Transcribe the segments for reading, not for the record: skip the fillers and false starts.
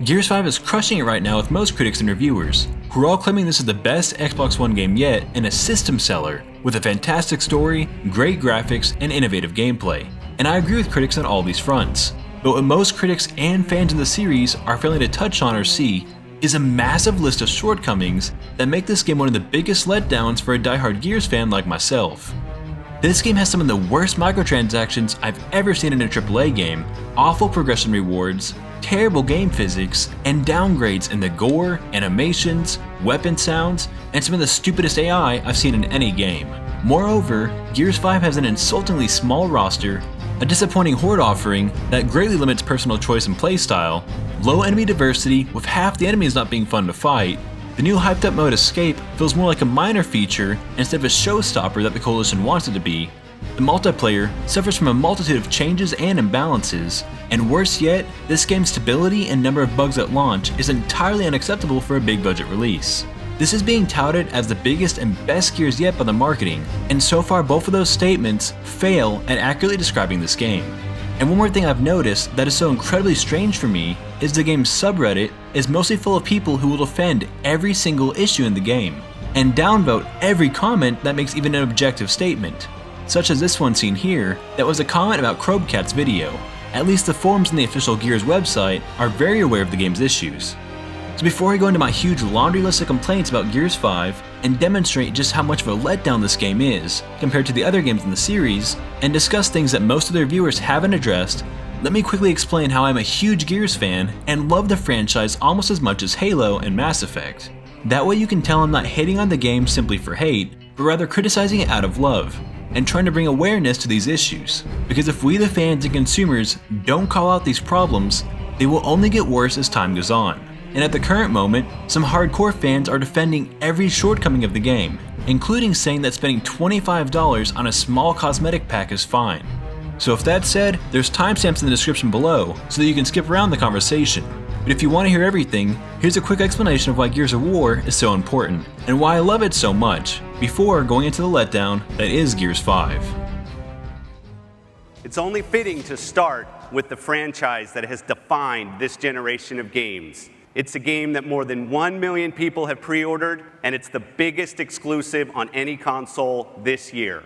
Gears 5 is crushing it right now with most critics and reviewers, who are all claiming this is the best Xbox One game yet and a system seller, with a fantastic story, great graphics, and innovative gameplay. And I agree with critics on all these fronts. But what most critics and fans of the series are failing to touch on or see is a massive list of shortcomings that make this game one of the biggest letdowns for a diehard Gears fan like myself. This game has some of the worst microtransactions I've ever seen in a AAA game, awful progression rewards, terrible game physics, and downgrades in the gore, animations, weapon sounds, and some of the stupidest AI I've seen in any game. Moreover, Gears 5 has an insultingly small roster, a disappointing Horde offering that greatly limits personal choice and playstyle, low enemy diversity with half the enemies not being fun to fight, the new hyped up mode Escape feels more like a minor feature instead of a showstopper that the Coalition wants it to be, the multiplayer suffers from a multitude of changes and imbalances, and worse yet, this game's stability and number of bugs at launch is entirely unacceptable for a big budget release. This is being touted as the biggest and best Gears yet by the marketing, and so far both of those statements fail at accurately describing this game. And one more thing I've noticed that is so incredibly strange for me is the game's subreddit is mostly full of people who will defend every single issue in the game, and downvote every comment that makes even an objective statement, such as this one seen here that was a comment about Krobcat's video. At least the forums in the official Gears website are very aware of the game's issues. So before I go into my huge laundry list of complaints about Gears 5 and demonstrate just how much of a letdown this game is compared to the other games in the series, and discuss things that most of the reviewers haven't addressed, let me quickly explain how I'm a huge Gears fan and love the franchise almost as much as Halo and Mass Effect. That way you can tell I'm not hating on the game simply for hate, but rather criticizing it out of love, and trying to bring awareness to these issues. Because if we the fans and consumers don't call out these problems, they will only get worse as time goes on. And at the current moment, some hardcore fans are defending every shortcoming of the game, including saying that spending $25 on a small cosmetic pack is fine. So if that's said, there's timestamps in the description below so that you can skip around the conversation. But if you want to hear everything, here's a quick explanation of why Gears of War is so important, and why I love it so much, before going into the letdown that is Gears 5. It's only fitting to start with the franchise that has defined this generation of games. It's a game that more than 1 million people have pre-ordered, and it's the biggest exclusive on any console this year.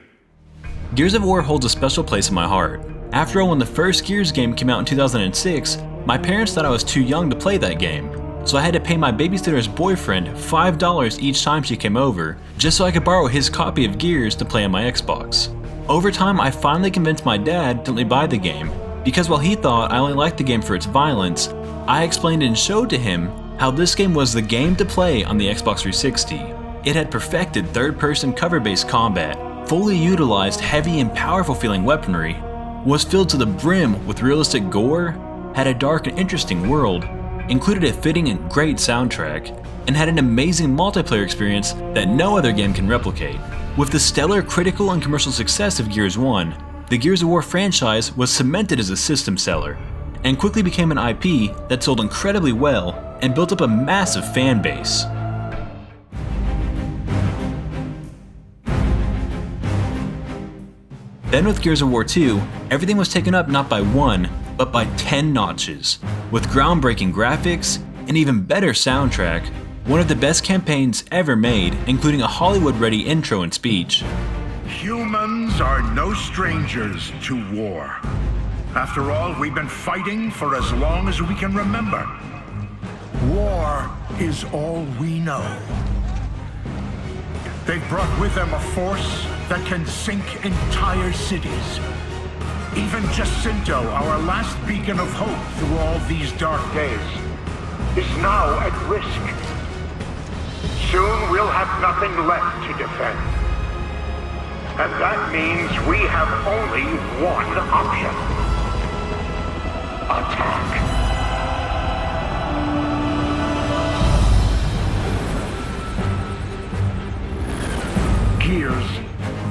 Gears of War holds a special place in my heart. After all, when the first Gears game came out in 2006, my parents thought I was too young to play that game, so I had to pay my babysitter's boyfriend $5 each time she came over, just so I could borrow his copy of Gears to play on my Xbox. Over time, I finally convinced my dad to let me buy the game, because while he thought I only liked the game for its violence, I explained and showed to him how this game was the game to play on the Xbox 360. It had perfected third-person cover-based combat, fully utilized heavy and powerful feeling weaponry, was filled to the brim with realistic gore, had a dark and interesting world, included a fitting and great soundtrack, and had an amazing multiplayer experience that no other game can replicate. With the stellar critical and commercial success of Gears 1, the Gears of War franchise was cemented as a system seller, and quickly became an IP that sold incredibly well and built up a massive fan base. Then with Gears of War 2, everything was taken up not by 1, but by 10 notches, with groundbreaking graphics, an even better soundtrack, one of the best campaigns ever made, including a Hollywood-ready intro and speech. Humans are no strangers to war. After all, we've been fighting for as long as we can remember. War is all we know. They've brought with them a force that can sink entire cities. Even Jacinto, our last beacon of hope through all these dark days, is now at risk. Soon we'll have nothing left to defend. And that means we have only one option. Attack. Gears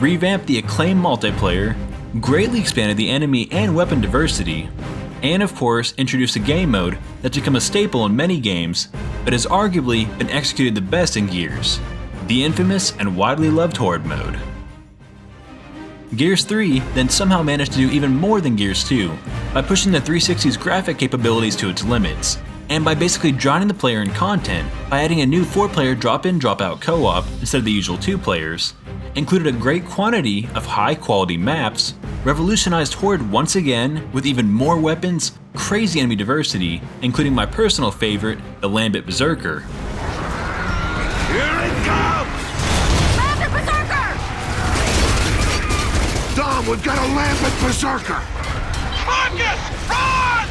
revamped the acclaimed multiplayer, greatly expanded the enemy and weapon diversity, and of course introduced a game mode that's become a staple in many games, but has arguably been executed the best in Gears, the infamous and widely loved Horde mode. Gears 3 then somehow managed to do even more than Gears 2 by pushing the 360's graphic capabilities to its limits, and by basically drowning the player in content by adding a new 4-player drop-in drop-out co-op instead of the usual 2 players, included a great quantity of high-quality maps, revolutionized Horde once again with even more weapons, crazy enemy diversity, including my personal favorite, the Lambit Berserker. Here it comes! Lambit Berserker! Dom, we've got a Lambit Berserker! Marcus, run!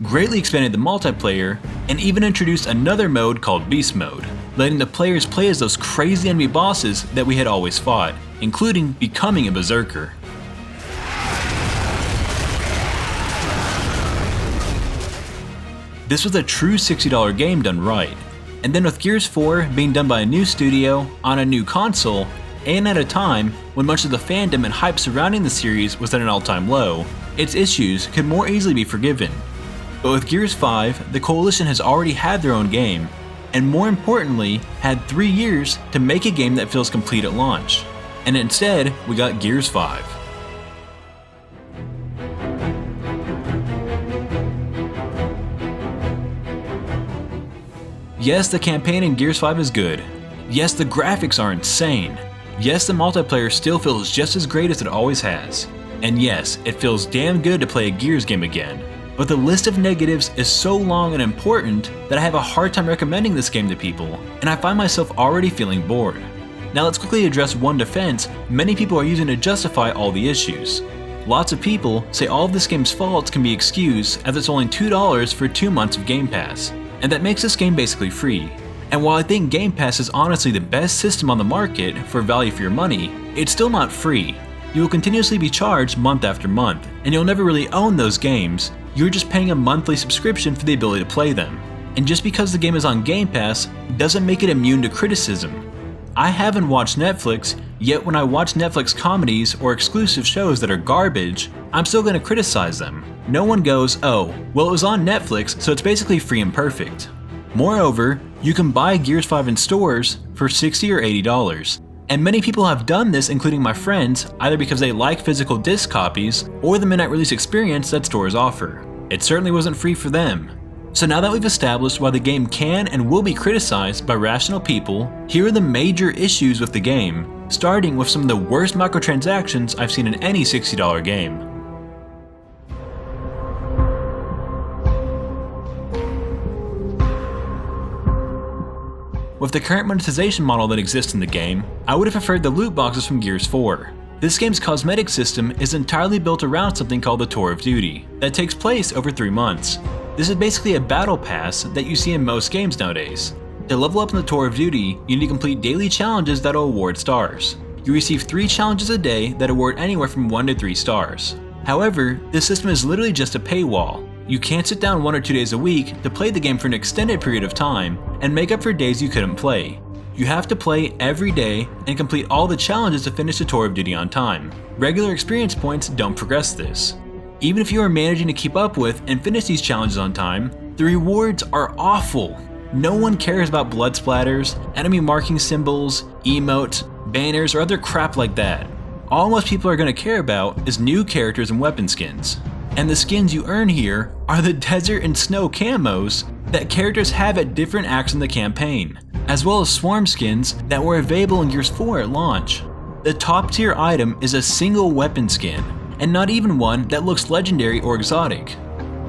Greatly expanded the multiplayer, and even introduced another mode called Beast Mode, letting the players play as those crazy enemy bosses that we had always fought, including becoming a Berserker. This was a true $60 game done right, and then with Gears 4 being done by a new studio, on a new console, and at a time when much of the fandom and hype surrounding the series was at an all-time low, its issues could more easily be forgiven. But with Gears 5, the Coalition has already had their own game, and more importantly, had 3 years to make a game that feels complete at launch. And instead, we got Gears 5. Yes, the campaign in Gears 5 is good. Yes, the graphics are insane. Yes, the multiplayer still feels just as great as it always has. And yes, it feels damn good to play a Gears game again. But the list of negatives is so long and important that I have a hard time recommending this game to people, and I find myself already feeling bored. Now let's quickly address one defense many people are using to justify all the issues. Lots of people say all of this game's faults can be excused as it's only $2 for 2 months of Gamepass, and that makes this game basically free. And while I think Gamepass is honestly the best system on the market for value for your money, it's still not free. You will continuously be charged month after month, and you'll never really own those games. You're just paying a monthly subscription for the ability to play them. And just because the game is on Game Pass doesn't make it immune to criticism. I haven't watched Netflix, yet when I watch Netflix comedies or exclusive shows that are garbage, I'm still going to criticize them. No one goes, oh, well it was on Netflix, so it's basically free and perfect. Moreover, you can buy Gears 5 in stores for $60 or $80. And many people have done this, including my friends, either because they like physical disc copies or the midnight release experience that stores offer. It certainly wasn't free for them. So now that we've established why the game can and will be criticized by rational people, here are the major issues with the game, starting with some of the worst microtransactions I've seen in any $60 game. With the current monetization model that exists in the game, I would have preferred the loot boxes from Gears 4. This game's cosmetic system is entirely built around something called the Tour of Duty, that takes place over 3 months. This is basically a battle pass that you see in most games nowadays. To level up in the Tour of Duty, you need to complete daily challenges that will award stars. You receive 3 challenges a day that award anywhere from 1 to 3 stars. However, this system is literally just a paywall. You can't sit down 1 or 2 days a week to play the game for an extended period of time and make up for days you couldn't play. You have to play every day and complete all the challenges to finish the Tour of Duty on time. Regular experience points don't progress this. Even if you are managing to keep up with and finish these challenges on time, the rewards are awful. No one cares about blood splatters, enemy marking symbols, emotes, banners, or other crap like that. All most people are going to care about is new characters and weapon skins. And the skins you earn here are the desert and snow camos that characters have at different acts in the campaign, as well as swarm skins that were available in Gears 4 at launch. The top tier item is a single weapon skin, and not even one that looks legendary or exotic.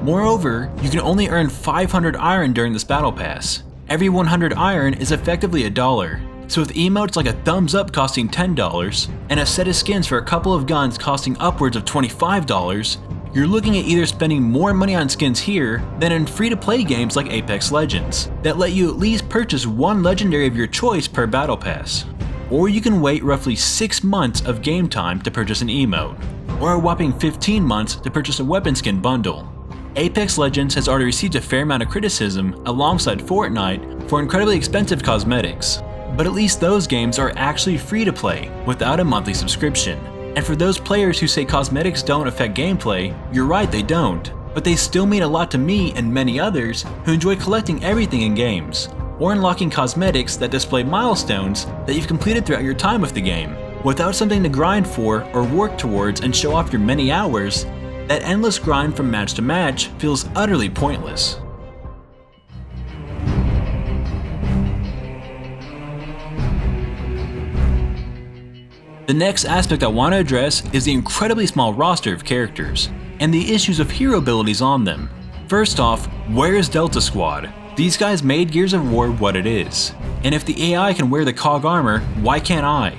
Moreover, you can only earn 500 iron during this battle pass. Every 100 iron is effectively $1. So with emotes like a thumbs up costing $10, and a set of skins for a couple of guns costing upwards of $25, you're looking at either spending more money on skins here than in free-to-play games like Apex Legends, that let you at least purchase 1 legendary of your choice per battle pass. Or you can wait roughly 6 months of game time to purchase an emote, or a whopping 15 months to purchase a weapon skin bundle. Apex Legends has already received a fair amount of criticism alongside Fortnite for incredibly expensive cosmetics, but at least those games are actually free to play without a monthly subscription. And for those players who say cosmetics don't affect gameplay, you're right, they don't, but they still mean a lot to me and many others who enjoy collecting everything in games, or unlocking cosmetics that display milestones that you've completed throughout your time with the game. Without something to grind for or work towards and show off your many hours, that endless grind from match to match feels utterly pointless. The next aspect I want to address is the incredibly small roster of characters, and the issues of hero abilities on them. First off, where's Delta Squad? These guys made Gears of War what it is, and if the AI can wear the COG armor, why can't I?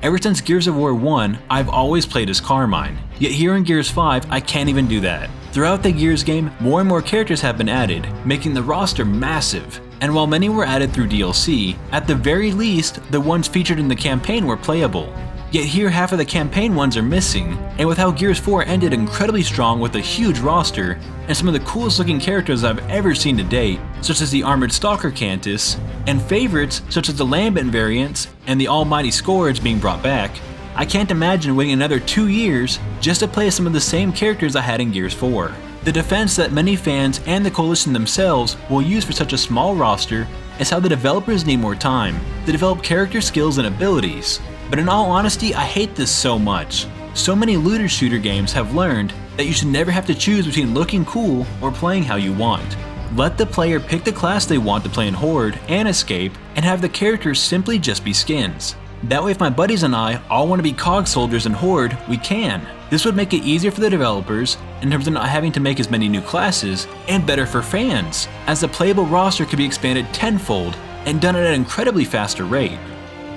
Ever since Gears of War 1, I've always played as Carmine, yet here in Gears 5, I can't even do that. Throughout the Gears game, more and more characters have been added, making the roster massive. And while many were added through DLC, at the very least, the ones featured in the campaign were playable. Yet here half of the campaign ones are missing, and with how Gears 4 ended incredibly strong with a huge roster, and some of the coolest looking characters I've ever seen to date, such as the Armored Stalker Cantus, and favorites such as the Lambent variants and the Almighty Scourge being brought back, I can't imagine waiting another 2 years just to play some of the same characters I had in Gears 4. The defense that many fans and the Coalition themselves will use for such a small roster is how the developers need more time to develop character skills and abilities. But in all honesty, I hate this so much. So many looter shooter games have learned that you should never have to choose between looking cool or playing how you want. Let the player pick the class they want to play in Horde and Escape, and have the characters simply just be skins. That way if my buddies and I all want to be COG soldiers in Horde, we can. This would make it easier for the developers in terms of not having to make as many new classes, and better for fans, as the playable roster could be expanded tenfold and done at an incredibly faster rate.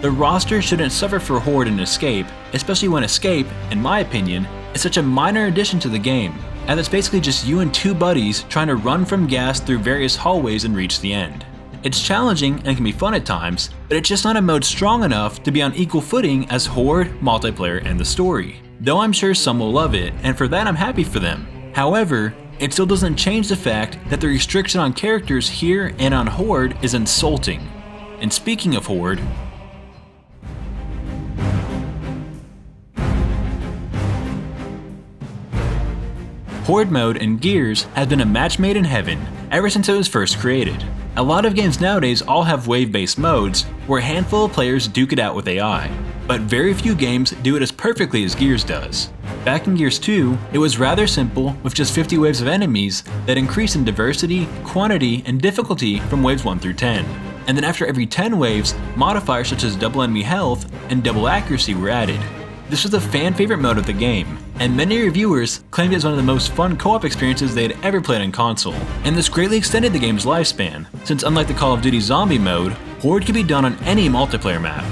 The roster shouldn't suffer for Horde and Escape, especially when Escape, in my opinion, is such a minor addition to the game, as it's basically just you and 2 buddies trying to run from gas through various hallways and reach the end. It's challenging and can be fun at times, but it's just not a mode strong enough to be on equal footing as Horde, multiplayer, and the story. Though I'm sure some will love it, and for that I'm happy for them. However, it still doesn't change the fact that the restriction on characters here and on Horde is insulting. And speaking of Horde, Horde mode in Gears has been a match made in heaven ever since it was first created. A lot of games nowadays all have wave-based modes where a handful of players duke it out with AI, but very few games do it as perfectly as Gears does. Back in Gears 2, it was rather simple with just 50 waves of enemies that increase in diversity, quantity, and difficulty from waves 1 through 10. And then after every 10 waves, modifiers such as double enemy health and double accuracy were added. This was a fan favorite mode of the game, and many reviewers claimed it was one of the most fun co-op experiences they had ever played on console, and this greatly extended the game's lifespan, since unlike the Call of Duty Zombie mode, Horde could be done on any multiplayer map.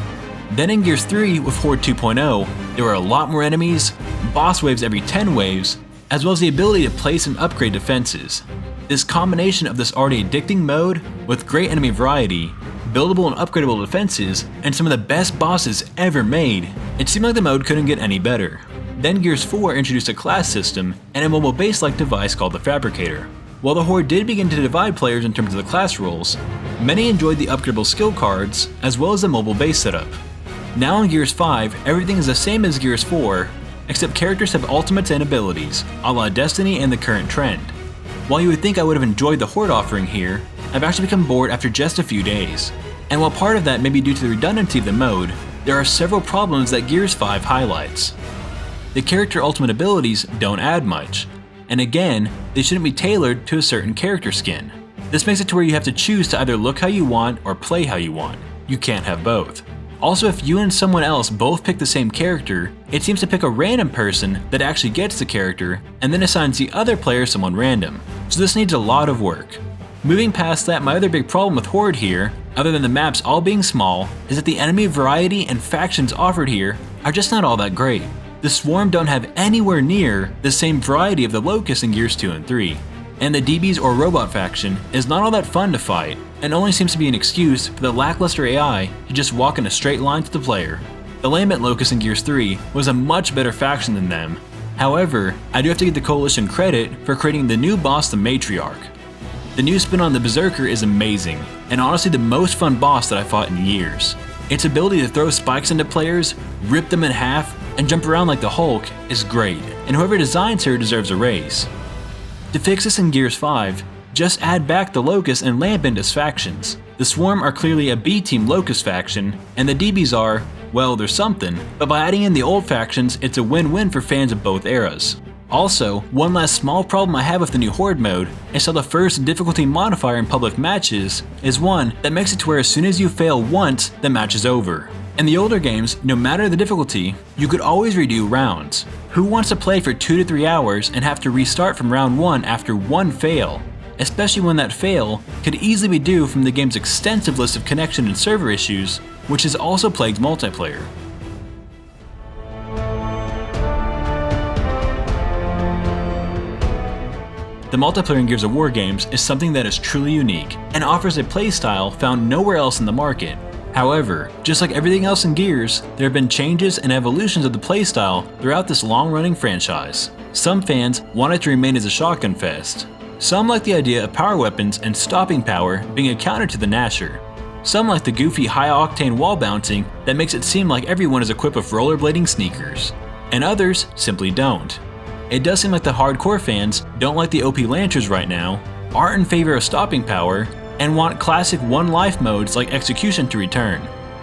Then in Gears 3 with Horde 2.0, there were a lot more enemies, boss waves every 10 waves, as well as the ability to place and upgrade defenses. This combination of this already addicting mode with great enemy variety, buildable and upgradable defenses, and some of the best bosses ever made, it seemed like the mode couldn't get any better. Then Gears 4 introduced a class system and a mobile-based-like device called the Fabricator. While the Horde did begin to divide players in terms of the class roles, many enjoyed the upgradable skill cards as well as the mobile-based setup. Now in Gears 5, everything is the same as Gears 4, except characters have ultimates and abilities, a la Destiny and the current trend. While you would think I would have enjoyed the Horde offering here, I've actually become bored after just a few days. And while part of that may be due to the redundancy of the mode, there are several problems that Gears 5 highlights. The character ultimate abilities don't add much, and again, they shouldn't be tailored to a certain character skin. This makes it to where you have to choose to either look how you want or play how you want. You can't have both. Also, if you and someone else both pick the same character, it seems to pick a random person that actually gets the character, and then assigns the other player someone random. So this needs a lot of work. Moving past that, my other big problem with Horde here, other than the maps all being small, is that the enemy variety and factions offered here are just not all that great. The Swarm don't have anywhere near the same variety of the Locusts in Gears 2 and 3, and the DBs or Robot faction is not all that fun to fight, and only seems to be an excuse for the lackluster AI to just walk in a straight line to the player. The Lambent Locust in Gears 3 was a much better faction than them. However, I do have to give the Coalition credit for creating the new boss, the Matriarch. The new spin on the Berserker is amazing, and honestly the most fun boss that I fought in years. Its ability to throw spikes into players, rip them in half, and jump around like the Hulk is great, and whoever designs her deserves a raise. To fix this in Gears 5, just add back the Locust and Lambent as factions. The Swarm are clearly a B-Team Locust faction, and the DBs are, well, they're something, but by adding in the old factions, it's a win-win for fans of both eras. Also, one last small problem I have with the new Horde mode is how the first difficulty modifier in public matches is one that makes it to where as soon as you fail once, the match is over. In the older games, no matter the difficulty, you could always redo rounds. Who wants to play for 2 to 3 hours and have to restart from round 1 after one fail? Especially when that fail could easily be due from the game's extensive list of connection and server issues, which has also plagued multiplayer. The multiplayer in Gears of War games is something that is truly unique and offers a playstyle found nowhere else in the market. However, just like everything else in Gears, there have been changes and evolutions of the playstyle throughout this long-running franchise. Some fans want it to remain as a shotgun fest. Some like the idea of power weapons and stopping power being a counter to the Gnasher. Some like the goofy high-octane wall bouncing that makes it seem like everyone is equipped with rollerblading sneakers. And others simply don't. It does seem like the hardcore fans don't like the OP Lancers right now, aren't in favor of stopping power, and want classic one-life modes like Execution to return.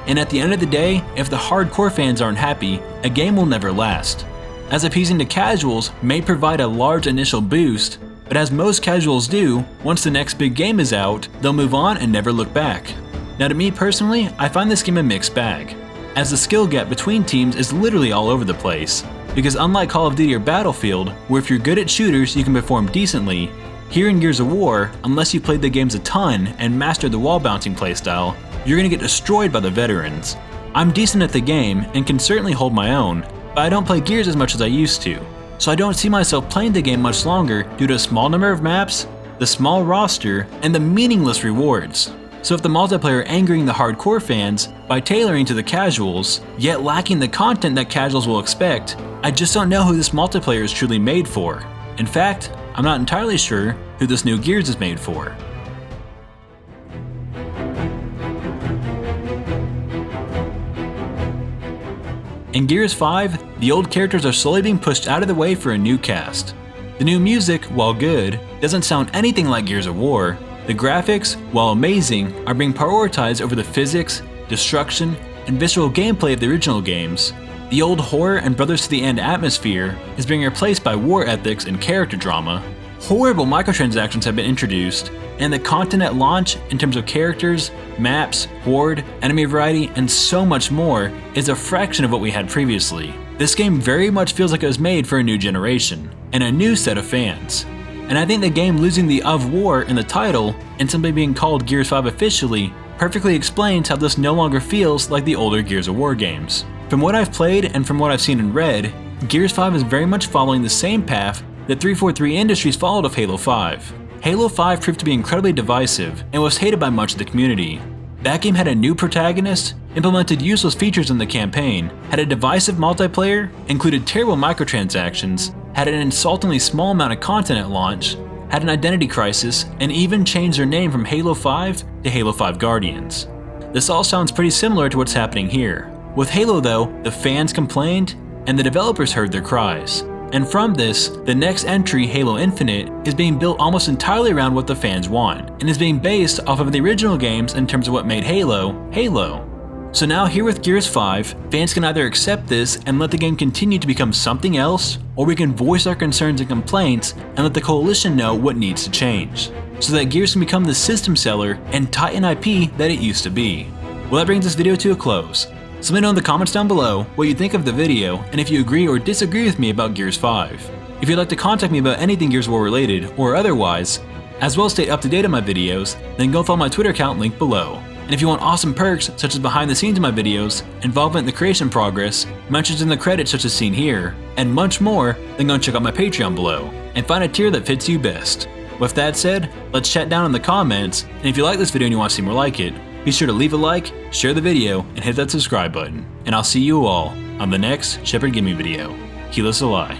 And at the end of the day, if the hardcore fans aren't happy, a game will never last. As appeasing to casuals may provide a large initial boost, but as most casuals do, once the next big game is out, they'll move on and never look back. Now to me personally, I find this game a mixed bag, as the skill gap between teams is literally all over the place. Because unlike Call of Duty or Battlefield, where if you're good at shooters you can perform decently, here in Gears of War, unless you've played the games a ton and mastered the wall bouncing playstyle, you're gonna get destroyed by the veterans. I'm decent at the game and can certainly hold my own, but I don't play Gears as much as I used to, so I don't see myself playing the game much longer due to a small number of maps, the small roster, and the meaningless rewards. So if the multiplayer angering the hardcore fans by tailoring to the casuals, yet lacking the content that casuals will expect, I just don't know who this multiplayer is truly made for. In fact, I'm not entirely sure who this new Gears is made for. In Gears 5, the old characters are slowly being pushed out of the way for a new cast. The new music, while good, doesn't sound anything like Gears of War. The graphics, while amazing, are being prioritized over the physics, destruction, and visceral gameplay of the original games. The old horror and Brothers to the End atmosphere is being replaced by war ethics and character drama. Horrible microtransactions have been introduced, and the content at launch in terms of characters, maps, horde, enemy variety, and so much more is a fraction of what we had previously. This game very much feels like it was made for a new generation, and a new set of fans. And I think the game losing the "of war" in the title and simply being called Gears 5 officially perfectly explains how this no longer feels like the older Gears of War games. From what I've played and from what I've seen and read, Gears 5 is very much following the same path that 343 Industries followed of Halo 5. Halo 5 proved to be incredibly divisive and was hated by much of the community. That game had a new protagonist, implemented useless features in the campaign, had a divisive multiplayer, included terrible microtransactions, had an insultingly small amount of content at launch, had an identity crisis, and even changed their name from Halo 5 to Halo 5 Guardians. This all sounds pretty similar to what's happening here. With Halo though, the fans complained, and the developers heard their cries. And from this, the next entry, Halo Infinite, is being built almost entirely around what the fans want, and is being based off of the original games in terms of what made Halo, Halo. So now here with Gears 5, fans can either accept this and let the game continue to become something else, or we can voice our concerns and complaints and let the coalition know what needs to change, so that Gears can become the system seller and Titan IP that it used to be. Well, that brings this video to a close. So let me know in the comments down below what you think of the video and if you agree or disagree with me about Gears 5. If you'd like to contact me about anything Gears of War related or otherwise, as well as stay up to date on my videos, then go follow my Twitter account linked below. And if you want awesome perks such as behind the scenes of my videos, involvement in the creation progress, mentions in the credits such as seen here, and much more, then go and check out my Patreon below, and find a tier that fits you best. With that said, let's chat down in the comments, and if you like this video and you want to see more like it, be sure to leave a like, share the video, and hit that subscribe button. And I'll see you all on the next Shepard Gaming video. Keyless Ally.